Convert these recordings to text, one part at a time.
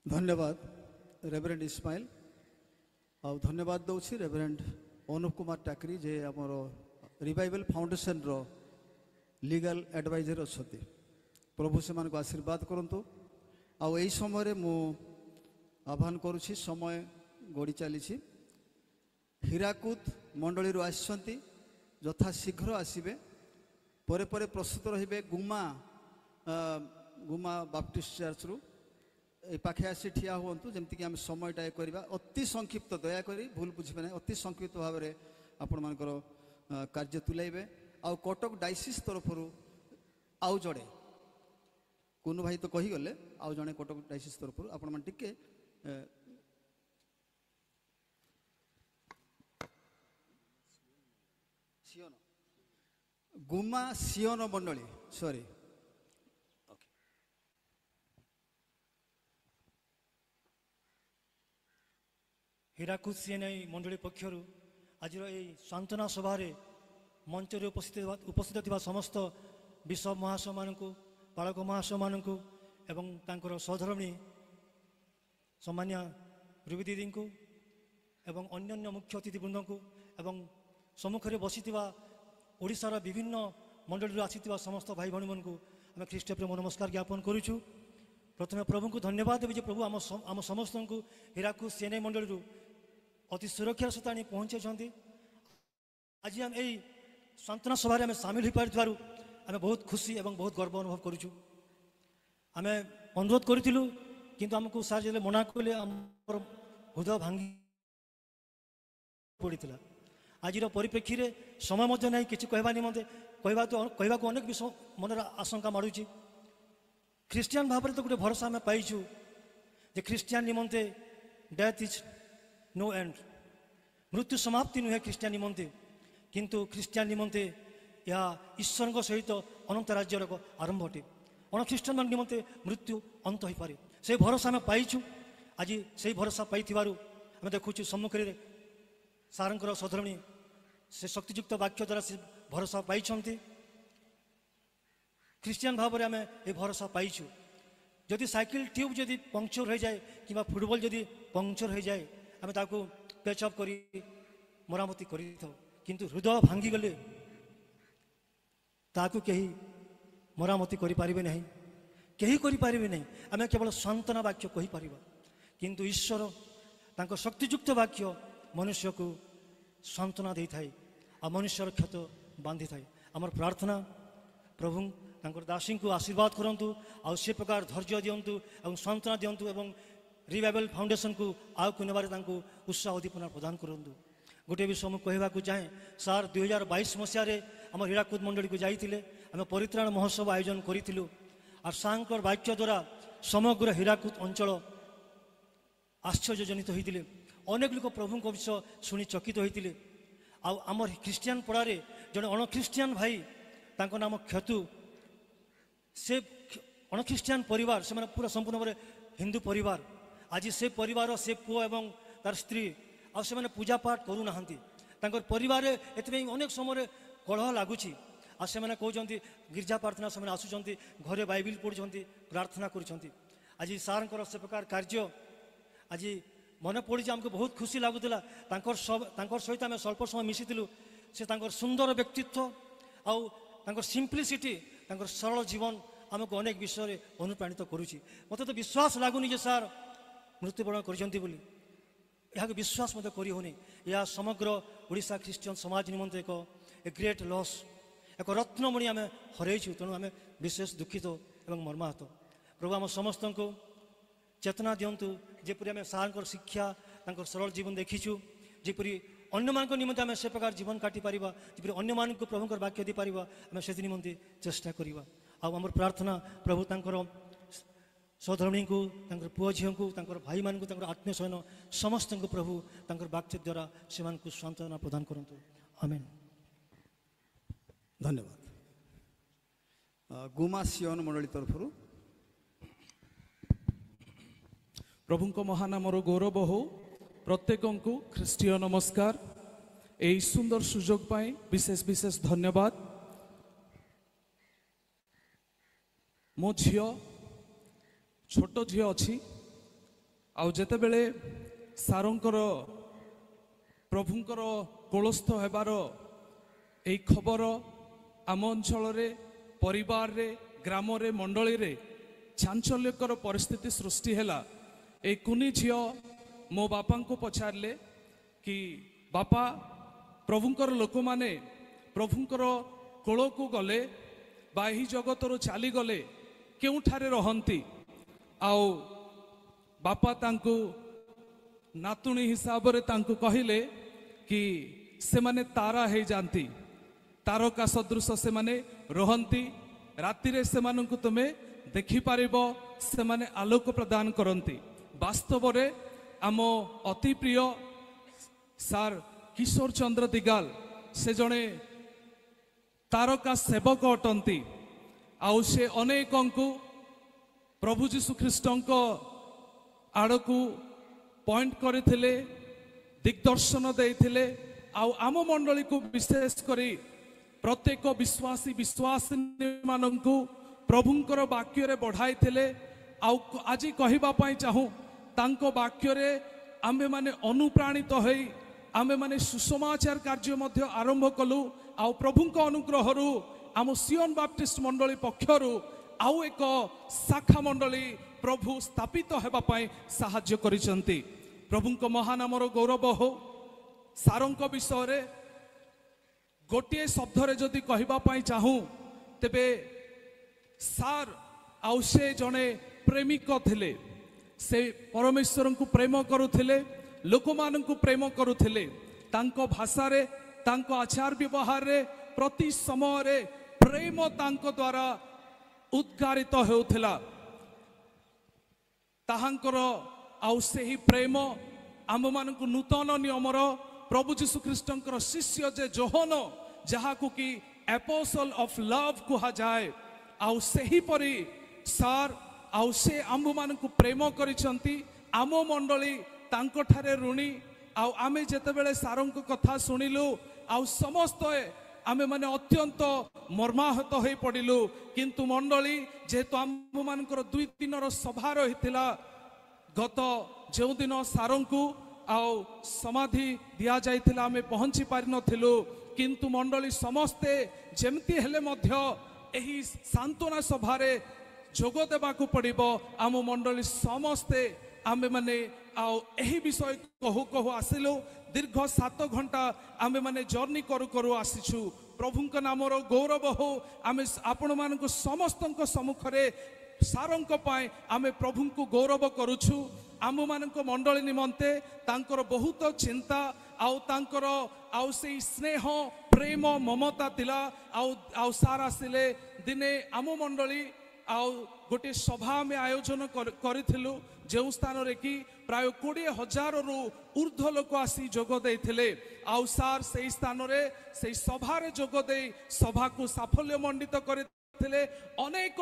धन्यवाद रेवरेंड इस्माइल आ धन्यवाद दौर रेवरेंड अनुप कुमार टाकरी जे आमर रिवाइवल फाउंडेशन रो लीगल एडवाइजर अच्छा प्रभु से आशीर्वाद करंतु आई समय मु आह्वान करुछि समय गड़ी चली हीराकुद मंडली आसछंती यथा शीघ्र आसबे परे परे प्रस्तुत रहिबे गुमा गुमा बाप्टिस्ट चर्च रु ए पाखे आसी ठिया हूँ जमती आम समयटा करवा अति संक्षिप्त दयाकोरी भूल बुझे ना अति संक्षिप्त भाव में आपण मानकर कार्य तुलाइबे आ कटक डायसिस तरफ आउ जड़े कुनु भाई तो कहीगले आउ जड़े कटक डायसिस तरफ आपण मान टिके गुमा सियन मंडली सॉरी हीराकुद सीएनआई मंडली पक्षर आज सांत्वना सभार मंच उपस्थित थिबा समस्त बिशप महाशय मानक पालक महाशय मानक एवं तांकर सहधर्मिणी सम्मान्य रुबी दीदी को एवं अन्य मुख्य अतिथिवृंद को एवं सम्मुखें बसीथिबा ओडिशार विभिन्न मंडली आसीथिबा समस्त भाई भणी मन को आम ख्रीष्ट प्रेम नमस्कार ज्ञापन करुचु। प्रथम प्रभु को धन्यवाद देवी प्रभु आम समस्त को हीराकुद सीएनआई मंडली अति सुरक्षार सहित आनी पहुँचाई। आज आम यही सांत्वना सभा आम सामिल हो पार आम बहुत खुशी और बहुत गर्व अनुभव करुचु। आम अनुरोध करूँ किंतु आमको सार जो मना कले आम हृदय भांगी पड़ा। आज परिप्रेक्षी में समय ना कि कहवा निमंते कहवा अनेक विषय मनर आशंका माड़ुची। ख्रीस्टियान भाव में तो गोटे भरोसा आम पाइचु जे Christian निमंते death is no and मृत्यु समाप्ति नुहे ख्रीस्टियान निमंते किंतु ख्रीस्टियान निमंते यह ईश्वर सहित अनंत राज्यर आरंभ अटे। अण ख्रीस्टान मान निमंते मृत्यु अंत हो पारे से भरोसा आम पाइचु। आज से भरोसा पाई आम देखु सम्मुखें सारंकर सधर्मिणी से शक्तियुक्त वाक्य द्वारा से भरोसा पाई ख्रीस्टियान भाव में आम ये भरोसा पाइचु। जदि साइकिल ट्यूब जदि पंक्चर हो जाए कि फुटबॉल जदि पंक्चर हो जाए आम ताकू पेचअप कर मरामती कर किंतु हृदय भांगी गले ताकू कहीं मरामती करें ना कहीं करें ना आम केवल सांत्वना वाक्य कहीपर किंतु ईश्वर तांको शक्तियुक्त वाक्य मनुष्य को सांत्वना दे थाए आ मनुष्यर क्षत बांधि थाए। आमर प्रार्थना प्रभु तांकर दासी को आशीर्वाद करंतु आ से प्रकार धैर्य दिंतु और सांत्वना दिंतु एवं रिवाइवल फाउंडेशन को आउ नेबारे तांको उत्साह उद्दीपना प्रदान करंतु। गोटे विषय मुझे कहवाक चाहे सार 2022 मसीह आम हीराकुद मंडली को जाइए आम परित्राण महोत्सव आयोजन करूँ और सार वाक्य द्वारा समग्र हीराकुद अंचल आश्चर्यजनित होते अनेक लोक प्रभु विषय शुणी चकित होते आम ख्रीस्टियान पड़ारे जड़े अणख्रीस्टियान भाई तांको नाम क्षतु से अणख्रीस्टियान परिवार से पूरा संपूर्ण भाव हिंदू परिवार आज से परिवार से पुओ एवं तार स्त्री आसे पूजा पाठ करूना परिवार एथि अनेक समय कलह लगुच आ से कहते गिरजा प्रार्थना से आसुँच घरे बाइबिल पढ़ुं प्रार्थना कर सार से प्रकार कार्य आज मन पड़ी आमको बहुत खुशी लगुला सहित आम स्वल्प समय मिशीलु से सुंदर व्यक्तित्व आउ सिंप्लिसिटी सरल जीवन आमको अनेक विषय अनुप्राणित करुच्ची। मत तो विश्वास लगुनि जे सार मृत्युवरण कर विश्वास मत करहूनी यह समग्र ओडिशा ख्रीस्टियन समाज निमंते एक ग्रेट लॉस एक रत्नमणि आम हरइचु। तेणु आम विशेष दुखित और मर्माहत। प्रभु आम समस्त को चेतना दिंतु जेपरी आम सार शिक्षा सरल जीवन देखीचु जेपरी अन्य मान निमंते आम से प्रकार जीवन काटी पार जपरी अन्य मान प्रभु वाक्य दी पार आम से निमंते चेष्टा करवा। आम प्रार्थना प्रभु तांकर सहधर्मिणी को पुओ झील को भाई मान आत्मीय सहन समस्त को प्रभु वाक्य द्वारा से सांत्वना प्रदान करंतु। आमेन। धन्यवाद। गुमा सियन मंडली तरफ प्रभु महानामर गौरव हो प्रत्येक को ख्रीष्टीय नमस्कार। यही सुंदर सुजोग पाई विशेष विशेष धन्यवाद। मो झील छोट झी अच्छी ଆଉ ଯେତେବେଳେ ସାରଙ୍କର ପ୍ରଭୁଙ୍କର କୋଳସ୍ଥ ହେବାର ଏହି ଖବର ଆମ ଅଞ୍ଚଳରେ ପରିବାରରେ ଗ୍ରାମରେ ମଣ୍ଡଳୀରେ ଚାଞ୍ଚଲ୍ୟକର ପରିସ୍ଥିତି ସୃଷ୍ଟି ହେଲା। ଏ କୁନି ଝିଅ ମୋ ବାପାଙ୍କୁ ପଚାରିଲେ କି ବାପା ପ୍ରଭୁଙ୍କର ଲୋକମାନେ ପ୍ରଭୁଙ୍କର କୋଳକୁ ଗଲେ ବା ଏହି ଜଗତରୁ ଚାଲିଗଲେ କେଉଁଠାରେ ରହନ୍ତି? ଆଉ ବାପା ତାଙ୍କୁ ନାତୁଣୀ ହିସାବରେ ତାଙ୍କୁ କହିଲେ କି ସେମାନେ ତାରା ହେଇଯାନ୍ତି, ତାରକା ସଦୃଶ ସେମାନେ ରହନ୍ତି, ରାତିରେ ସେମାନଙ୍କୁ ତୁମେ ଦେଖିପାରିବ, ସେମାନେ ଆଲୋକ ପ୍ରଦାନ କରନ୍ତି। ବାସ୍ତବରେ ଆମ ଅତି ପ୍ରିୟ ସାର୍ କିଶୋର ଚନ୍ଦ୍ର ଦିଗାଲ ସେ ଜଣେ ତାରକା ସେବକ ଅଟନ୍ତି। ଆଉ ସେ ଅନେକଙ୍କୁ ପ୍ରଭୁ ଯୀଶୁ ଖ୍ରୀଷ୍ଟଙ୍କ ଆଡ଼କୁ ପଏଣ୍ଟ କରିଥିଲେ, ଦିଗ୍ଦର୍ଶନ ଦେଇଥିଲେ। ଆଉ ଆମ ମଣ୍ଡଳୀକୁ ବିଶେଷ କରି ପ୍ରତ୍ୟେକ ବିଶ୍ୱାସୀ ବିଶ୍ୱାସିନୀ ମାନଙ୍କୁ ପ୍ରଭୁଙ୍କର ବାକ୍ୟରେ ବଢ଼ାଇଥିଲେ। ଆଉ ଆଜି କହିବା ପାଇଁ ଚାହୁଁ ତାଙ୍କ ବାକ୍ୟରେ ଆମେମାନେ ଅନୁପ୍ରାଣିତ ହୋଇ ଆମେମାନେ ସୁସମାଚାର କାର୍ଯ୍ୟ ମଧ୍ୟ ଆରମ୍ଭ କଲୁ। ଆଉ ପ୍ରଭୁଙ୍କ ଅନୁଗ୍ରହରୁ ଆମ ସିଓନ ବାପ୍ଟିଷ୍ଟ ମଣ୍ଡଳୀ ପକ୍ଷରୁ ଆଉ ଏକ ଶାଖା ମଣ୍ଡଳୀ ପ୍ରଭୁ ସ୍ଥାପିତ ହେବା ପାଇଁ ସାହାଯ୍ୟ କରିଛନ୍ତି। ପ୍ରଭୁଙ୍କ ମହାନାମର ଗୌରବ ହଉ। ସାରଙ୍କ ବିଷୟରେ ଗୋଟିଏ ଶବ୍ଦରେ ଯଦି କହିବା ପାଇଁ ଚାହୁଁ ତେବେ ସାର୍ ଆଉ ସେ ଜଣେ ପ୍ରେମିକ ଥିଲେ। ସେ ପରମେଶ୍ୱରଙ୍କୁ ପ୍ରେମ କରୁଥିଲେ, ଲୋକମାନଙ୍କୁ ପ୍ରେମ କରୁଥିଲେ। ତାଙ୍କ ଭାଷାରେ ତାଙ୍କ ଆଚାର ବ୍ୟବହାରରେ ପ୍ରତି ସମୟରେ ପ୍ରେମ ତାଙ୍କ ଦ୍ୱାରା ଉଦ୍ଗାରିତ ହେଉଥିଲା। ତାହାଙ୍କର ଆଉ ସେହି ପ୍ରେମ ଆମମାନଙ୍କୁ ନୂତନ ନିୟମର ପ୍ରଭୁ ଯୀଶୁ ଖ୍ରୀଷ୍ଟଙ୍କର ଶିଷ୍ୟ ଯେ ଯୋହନ, ଯାହାକୁ କି ଆପୋଷ୍ଟଲ ଅଫ ଲଭ କୁହାଯାଏ, ଆଉ ସେହିପରି ସାର୍ ଆଉ ସେ ଆମ୍ଭମାନଙ୍କୁ ପ୍ରେମ କରିଛନ୍ତି। ଆମ ମଣ୍ଡଳୀ ତାଙ୍କଠାରେ ଋଣୀ। ଆଉ ଆମେ ଯେତେବେଳେ ସାରଙ୍କ କଥା ଶୁଣିଲୁ ଆଉ ସମସ୍ତେ ଆମେମାନେ ଅତ୍ୟନ୍ତ ମର୍ମାହତ ହୋଇ ପଡ଼ିଲୁ। କିନ୍ତୁ ମଣ୍ଡଳୀ ଯେହେତୁ ଆମ୍ଭମାନଙ୍କର 2 ଦିନର ସଭା ରହିଥିଲା, ଗତ ଯେଉଁଦିନ ସାରଙ୍କୁ ଆଉ ସମାଧି ଦିଆଯାଇଥିଲା ଆମେ ପହଞ୍ଚି ପାରିନଥିଲୁ। କିନ୍ତୁ ମଣ୍ଡଳୀ ସମସ୍ତେ ଯେମିତି ହେଲେ ମଧ୍ୟ ଏହି ସାନ୍ତ୍ୱନା ସଭାରେ ଯୋଗ ଦେବାକୁ ପଡ଼ିବ। ଆମ ମଣ୍ଡଳୀ ସମସ୍ତେ ଆମେମାନେ ଆଉ ଏହି ବିଷୟ କହୁ କହୁ ଆସିଲୁ। ଦୀର୍ଘ 7 ଘଣ୍ଟା ଆମେମାନେ ଜର୍ଣ୍ଣି କରୁ କରୁ ଆସିଛୁ। ପ୍ରଭୁଙ୍କ ନାମର ଗୌରବ ହଉ। ଆମେ ଆପଣମାନଙ୍କୁ ସମସ୍ତଙ୍କ ସମ୍ମୁଖରେ ସାରଙ୍କ ପାଇଁ ଆମେ ପ୍ରଭୁଙ୍କୁ ଗୌରବ କରୁଛୁ। ଆମମାନଙ୍କ ମଣ୍ଡଳୀ ନିମନ୍ତେ ତାଙ୍କର ବହୁତ ଚିନ୍ତା ଆଉ ତାଙ୍କର ଆଉ ସେଇ ସ୍ନେହ ପ୍ରେମ ମମତା ଥିଲା। ଆଉ ସାର୍ ଆସିଲେ ଦିନେ ଆମ ମଣ୍ଡଳୀ ଆଉ ଗୋଟିଏ ସଭା ଆମେ ଆୟୋଜନ କରିଥିଲୁ, ଯେଉଁ ସ୍ଥାନରେ କି ପ୍ରାୟ 20,000ରୁ ଉର୍ଦ୍ଧ୍ୱ ଲୋକ ଆସି ଯୋଗ ଦେଇଥିଲେ। ଆଉ ସାର୍ ସେହି ସ୍ଥାନରେ ସେହି ସଭାରେ ଯୋଗ ଦେଇ ସଭାକୁ ସାଫଲ୍ୟ ମଣ୍ଡିତ କରିଥିଲେ। ଅନେକ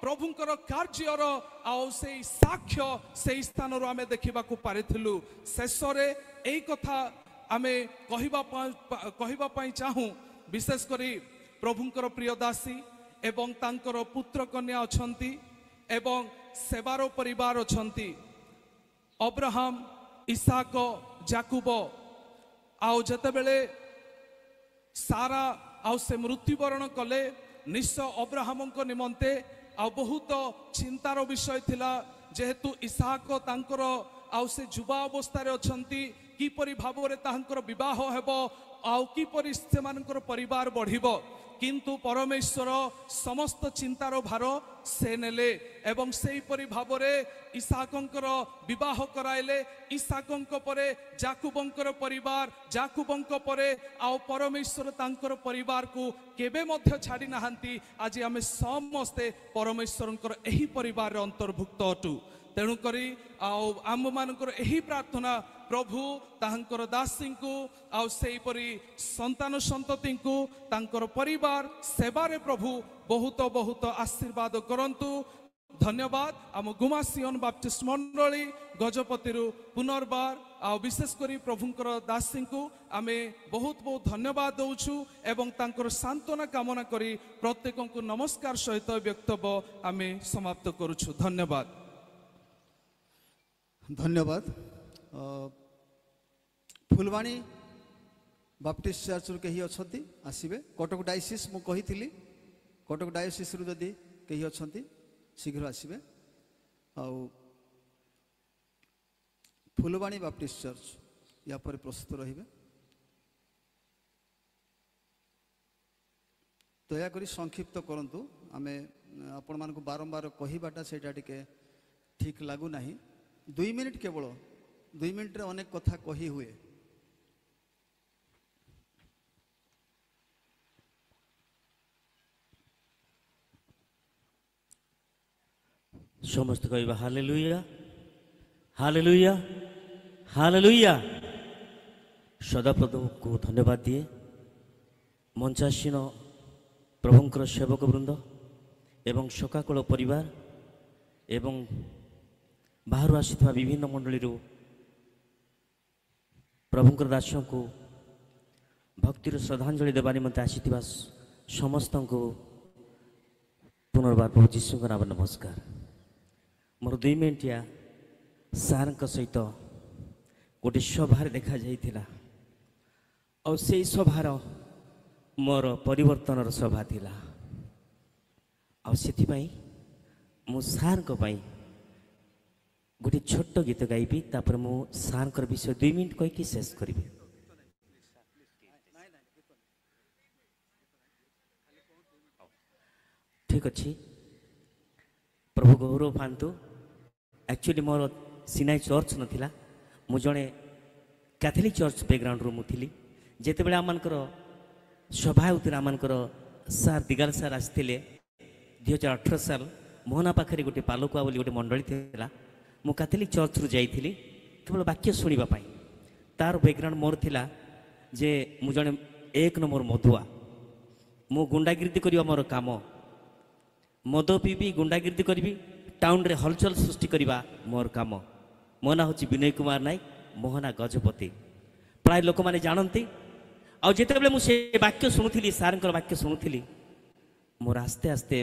ପ୍ରଭୁଙ୍କର କାର୍ଯ୍ୟର ଆଉ ସେଇ ସାକ୍ଷ୍ୟ ସେହି ସ୍ଥାନରୁ ଆମେ ଦେଖିବାକୁ ପାରିଥିଲୁ। ଶେଷରେ ଏହି କଥା ଆମେ କହିବା ପାଇଁ ଚାହୁଁ, ବିଶେଷ କରି ପ୍ରଭୁଙ୍କର ପ୍ରିୟ ଦାସୀ ଏବଂ ତାଙ୍କର ପୁତ୍ର କନ୍ୟା ଅଛନ୍ତି ଏବଂ ସେବାର ପରିବାର ଅଛନ୍ତି। ଅବ୍ରାହମ, ଇସାକ, ଯାକୁବ। ଆଉ ଯେତେବେଳେ ସାରା ଆଉ ସେ ମୃତ୍ୟୁବରଣ କଲେ, ନିଶ୍ଚୟ ଅବ୍ରାହମଙ୍କ ନିମନ୍ତେ ଆଉ ବହୁତ ଚିନ୍ତାର ବିଷୟ ଥିଲା। ଯେହେତୁ ଇସାକ ତାଙ୍କର ଆଉ ସେ ଯୁବା ଅବସ୍ଥାରେ ଅଛନ୍ତି, କିପରି ଭାବରେ ତାଙ୍କର ବିବାହ ହେବ ଆଉ କିପରି ସେମାନଙ୍କର ପରିବାର ବଢ଼ିବ। କିନ୍ତୁ ପରମେଶ୍ୱର ସମସ୍ତ ଚିନ୍ତାର ଭାର ସେ ନେଲେ ଏବଂ ସେହିପରି ଭାବରେ ଇସାକଙ୍କର ବିବାହ କରାଇଲେ। ଇସାକଙ୍କ ପରେ ଯାକୁବଙ୍କର ପରିବାର, ଯାକୁବଙ୍କ ପରେ ଆଉ ପରମେଶ୍ୱର ତାଙ୍କର ପରିବାରକୁ କେବେ ମଧ୍ୟ ଛାଡ଼ି ନାହାନ୍ତି। ଆଜି ଆମେ ସମସ୍ତେ ପରମେଶ୍ୱରଙ୍କର ଏହି ପରିବାରରେ ଅନ୍ତର୍ଭୁକ୍ତ ଅଟୁ। ତେଣୁକରି ଆଉ ଆମମାନଙ୍କର ଏହି ପ୍ରାର୍ଥନା, ପ୍ରଭୁ ତାହାଙ୍କର ଦାସୀଙ୍କୁ ଆଉ ସେହିପରି ସନ୍ତାନ ସନ୍ତତିଙ୍କୁ ତାଙ୍କର ପରିବାର ସେବାରେ ପ୍ରଭୁ ବହୁତ ବହୁତ ଆଶୀର୍ବାଦ କରନ୍ତୁ। ଧନ୍ୟବାଦ। ଆମ ଗୁମା ସିଓନ ବାପ୍ଟିଷ୍ଟ ମଣ୍ଡଳୀ ଗଜପତିରୁ ପୁନର୍ବାର ଆଉ ବିଶେଷ କରି ପ୍ରଭୁଙ୍କର ଦାସୀଙ୍କୁ ଆମେ ବହୁତ ବହୁତ ଧନ୍ୟବାଦ ଦେଉଛୁ ଏବଂ ତାଙ୍କର ସାନ୍ତ୍ୱନା କାମନା କରି ପ୍ରତ୍ୟେକଙ୍କୁ ନମସ୍କାର ସହିତ ବକ୍ତବ୍ୟ ଆମେ ସମାପ୍ତ କରୁଛୁ। ଧନ୍ୟବାଦ। धन्यवाद। फुलवाणी बाप्टिस्ट चर्च रु कहीं अच्छा आसवे कटक डायसिस मु कही कटक डायसिस रु जदि कहीं अच्छा शीघ्र आसवे। आउ फुलवाणी बाप्टिस्ट चर्च या पर प्रस्तुत रहिबे। दयाकोरी संक्षिप्त करंतु आमे आपण मानकु बारंबार कहिबाटा सेटा टिके ठीक लागू नाही। 2 मिनिट केवल 2 मिनिट रे अनेक कथा कही हुए। समस्त कहवा हालेलुया हालेलुया हालेलुया। सदाप्रभु को धन्यवाद दिए। मंचासीन प्रभुंकर सेवक वृंद एवं शोकाकुल परिवार एवं बाहर आसीथिबा विभिन्न मंडली प्रभुंकर दासों को भक्तिर श्रद्धांजलि देवा निमंते आसीथिबा समस्त को पुनर्बार प्रभु जीशु नाम नमस्कार। मोर 2 मिनिटिया सार सहित गोटे सभार देखा जाइथिला और से सभार मोर परिवर्तन सभा थिला और सेथिपाई मु सार गोटे छोट गीत गाइबी तापर मु सार विषय 2 मिनिट कहीकि शेष करी। ठीक अच्छे प्रभु गौरव पातु। एक्चुअली मोर सिनाई चर्च नथिला मु जड़े कैथोलिक चर्च बैकग्राउंड रु मुथिली जेते बेले आमनकर सभा होतिर आमनकर सार दिगाल सार आसिथिले 2018 साल मोहना पाखरे गोटे पालकुआ बोली गोटे मंडली थिला। मु कैथोलिक चर्च रु जाइथिली केवल वाक्य सुनिबा पाई। तार बैकग्राउंड मोर थिला जे मु जड़े 1 नंबर मधुआ मु गुंडागिरी करिवा मोर काम मद पीबी गुंडागिरी करी टाउन रे हलचल सृष्टि करवा मोर काम। मो ना हूँ विनय कुमार नायक मोहना गजपति प्राय लोक मैंने जानती। आते बड़े मुझे वाक्य शुणुली सार वाक्य शुणुली मोर आस्ते आस्ते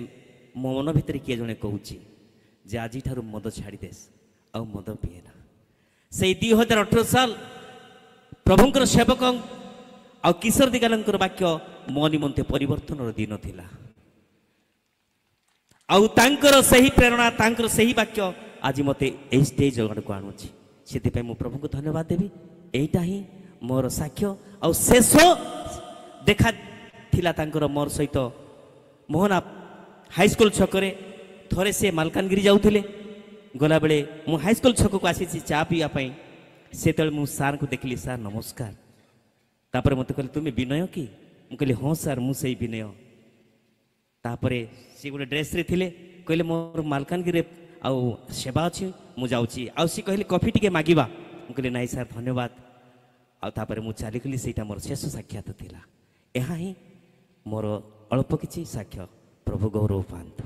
मो मन भितर किए जड़े कहूँ जे आज मद छाड़दे आ मद पीएना। से 2018 साल प्रभुंकर सेवक आ किशोर दिगालंकर वाक्य मो निमंते परिवर्तन दिन थिला। आउ तांकर सही प्रेरणा तांकर सही वाक्य आज मते ए स्टेज जगड़ को आणुछि। सेति मु प्रभु को धन्यवाद देवी। एटा ही मोर साक्ष्य आ शेष देखा थिला तांकर मोर सहित मोहना हाई स्कूल छकरे थरे से मालकानगिरी जाउथिले गला बेले मु हाई स्कूल छक को आसी चा पीवा पई सेतल मु सार को देखली। सार नमस्कार। तापर मते कहले तुमे विनय की मु कहली हां सार मु सही विनय। तापरे सी गोटे ड्रेस रे थिले कहले मोर मालकानगिरी आउ सेवा अच्छी मु जाउची आउ सी कहले कॉफी टिके मागिबा मु कहले नाइ सर धन्यवाद। आउ तापरे मु चाली गली सेटा मोर शेष साक्षात थिला। एहा ही मोर अल्प किछि साक्ष्य। प्रभु गौरव पांतु।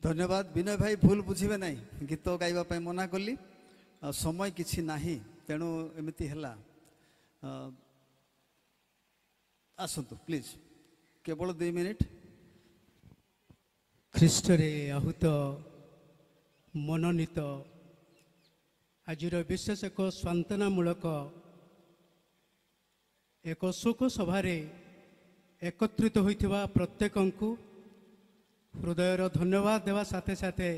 धन्यवाद। विनय भाई भूल बुझिबे नाही गीत गाइबा पई मना कली समय किछि नाही तेणु एमिति हला। आसंतु प्लीज केवल 2 मिनिट। ख्रीष्ट रे आहूत मनोनीत आज विशेष एक सांत्वनामूलक एक शोक सभारे एकत्रित होइथिबा प्रत्येक को हृदयर धन्यवाद देवा साथे साथे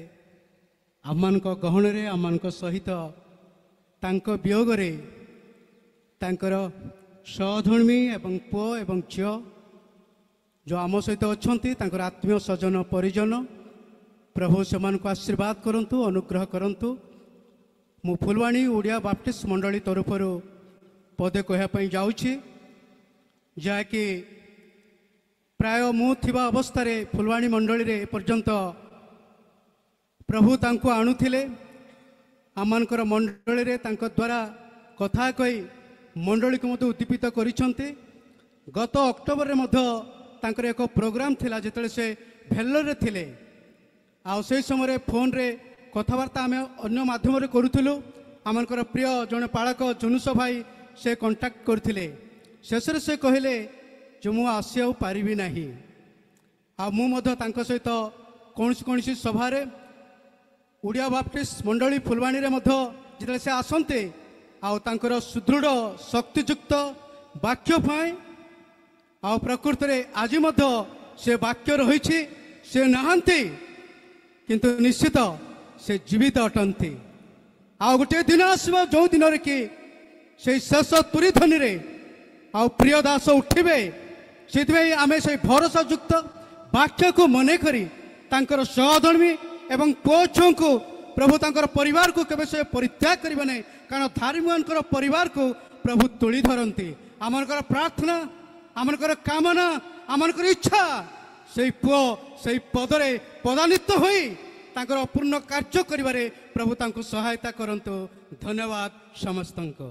आमान गहन रे आमान सहित तांको वियोग रे तांकर सहधर्मी एवं पुओ एवं झियो जो आम सहित अच्छी आत्मीय स्वजन परिजन प्रभु से आशीर्वाद करंतु अनुग्रह करंतु। मु फुलवाणी ओडिया बाप्टिस्ट मंडली तरफ पदे कहवाई जाऊँगी जहाँकि प्राय मु थिबा अवस्था रे फुलवाणी मंडली रे पर्यंत प्रभु तांको आणुथिले आमानकर मंडली रे तांको द्वारा कथा कही मंडली को मते उद्दीपित करिसंते। गत अक्टोबर रे मध्य तांकर एक प्रोग्राम थिला जेतले से भेल्लोर रे थिले आ से समय फोन रे कथबार्ता आम अन्य माध्यम रे करूथिलु। आमनकर प्रिय जने पालक जुनुस भाई से कांटेक्ट करथिले। शेष रे से कहले जो मु आसिया पारिबी नाही आ मु मध्य तांको सहित कोनसी सभा रे ଓଡ଼ିଆ ବାପ୍ଟିଷ୍ଟ ମଣ୍ଡଳୀ ଫୁଲବାଣୀରେ ମଧ୍ୟ ଯେତେବେଳେ ସେ ଆସନ୍ତେ ଆଉ ତାଙ୍କର ସୁଦୃଢ଼ ଶକ୍ତିଯୁକ୍ତ ବାକ୍ୟ ପାଇଁ ଆଉ ପ୍ରକୃତରେ ଆଜି ମଧ୍ୟ ସେ ବାକ୍ୟ ରହିଛି, ସେ ନାହାନ୍ତି କିନ୍ତୁ ନିଶ୍ଚିତ ସେ ଜୀବିତ ଅଟନ୍ତି। ଆଉ ଗୋଟିଏ ଦିନ ଆସିବ ଯେଉଁ ଦିନରେ କି ସେଇ ଶେଷ ତୁରୀ ଧ୍ୱନିରେ ଆଉ ପ୍ରିୟ ଦାସ ଉଠିବେ। ସେଥିପାଇଁ ଆମେ ସେଇ ଭରସାଯୁକ୍ତ ବାକ୍ୟକୁ ମନେ କରି ତାଙ୍କର ସହଧର୍ମୀ ଏବଂ ପୁଅ ଝିଅଙ୍କୁ ପ୍ରଭୁ ତାଙ୍କର ପରିବାରକୁ କେବେ ସେ ପରିତ୍ୟାଗ କରିବେ ନାହିଁ, କାରଣ ଧାର୍ମୀମାନଙ୍କର ପରିବାରକୁ ପ୍ରଭୁ ତୁଳି ଧରନ୍ତି। ଆମମାନଙ୍କର ପ୍ରାର୍ଥନା, ଆମମାନଙ୍କର କାମନା, ଆମମାନଙ୍କର ଇଚ୍ଛା ସେଇ ପୁଅ ସେଇ ପଦରେ ପଦାନ୍ୱିତ ହୋଇ ତାଙ୍କର ପୂର୍ଣ୍ଣ କାର୍ଯ୍ୟ କରିବାରେ ପ୍ରଭୁ ତାଙ୍କୁ ସହାୟତା କରନ୍ତୁ। ଧନ୍ୟବାଦ ସମସ୍ତଙ୍କୁ।